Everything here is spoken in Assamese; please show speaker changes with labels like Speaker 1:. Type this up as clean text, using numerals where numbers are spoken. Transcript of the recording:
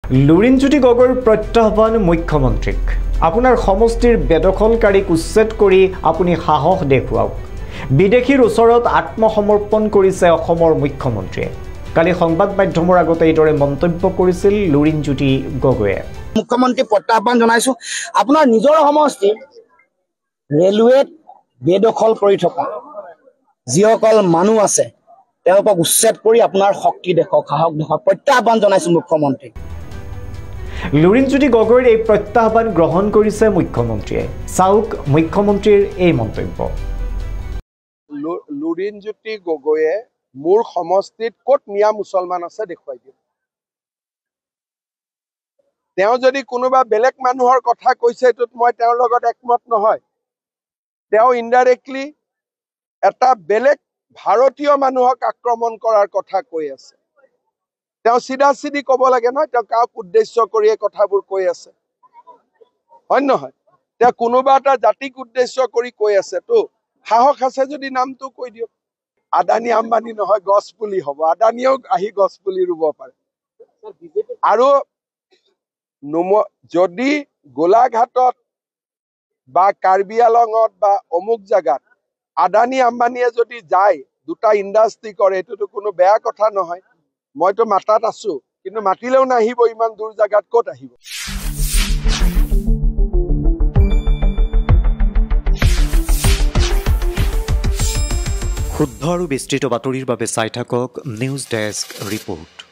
Speaker 1: লুৰিণজ্যোতি গগৈৰ প্ৰত্যাহ্বান মুখ্যমন্ত্ৰীক আপোনাৰ সমষ্টিৰ বেদখলকাৰীক উচ্ছেদ কৰি আপুনি সাহস দেখুৱাওক বিদেশীৰ ওচৰত আত্মসমৰ্পণ কৰিছে অসমৰ মুখ্যমন্ত্ৰীয়ে কালি সংবাদ মাধ্যমৰ আগতে এইদৰে মন্তব্য কৰিছিল লুৰিণজ্যোতি গগৈয়ে
Speaker 2: মুখ্যমন্ত্ৰী প্ৰত্যাহ্বান জনাইছো আপোনাৰ নিজৰ সমষ্টি ৰেলৱেত বেদখল কৰি থকা যিসকল মানুহ আছে তেওঁলোকক উচ্ছেদ কৰি আপোনাৰ শক্তি দেখক সাহস দেখক প্ৰত্যাহ্বান জনাইছো মুখ্যমন্ত্ৰীক
Speaker 1: লুৰিণজ্যোতি গগৈৰ এই প্ৰত্যাহ্বান গ্ৰহণ কৰিছে মুখ্যমন্ত্ৰীয়ে চাওক মুখ্যমন্ত্ৰীৰ এই মন্তব্য
Speaker 3: লুৰিণজ্যোতি গগৈয়ে মোৰ সমষ্টিত ক'ত মিয়া মুছলমান আছে দেখুৱাই দিয়ক তেওঁ যদি কোনোবা বেলেগ মানুহৰ কথা কৈছে এটোত মই তেওঁৰ লগত একমত নহয় তেওঁ ইনডাইৰেক্টলি এটা বেলেগ ভাৰতীয় মানুহক আক্ৰমণ কৰাৰ কথা কৈ আছে তেওঁ সিধা সিধি ক'ব লাগে নহয় তেওঁ কাক উদ্দেশ্য কৰি এই কথাবোৰ কৈ আছে হয় নহয় তেওঁ কোনোবা এটা জাতিক উদ্দেশ্য কৰি কৈ আছে তো সাহস আছে যদি নামটো কৈ দিয়ক আদানী আম্বানী নহয় গছ পুলি হ'ব আদানীও আহি গছ পুলি ৰুব পাৰে আৰু যদি গোলাঘাটত বা কাৰ্বি আলঙত বা অমুক জাগাত আদানী আম্বানীয়ে যদি যায় দুটা ইণ্ডাষ্ট্ৰি কৰে এইটোতো কোনো বেয়া কথা নহয় মইতো মাতাত আছো কিন্তু মাতিলেও নাহিব ইমান দূৰ জাগাত ক'ত আহিব
Speaker 1: শুদ্ধ আৰু বিস্তৃত বাতৰিৰ বাবে চাই থাকক নিউজ ডেস্ক ৰিপোৰ্ট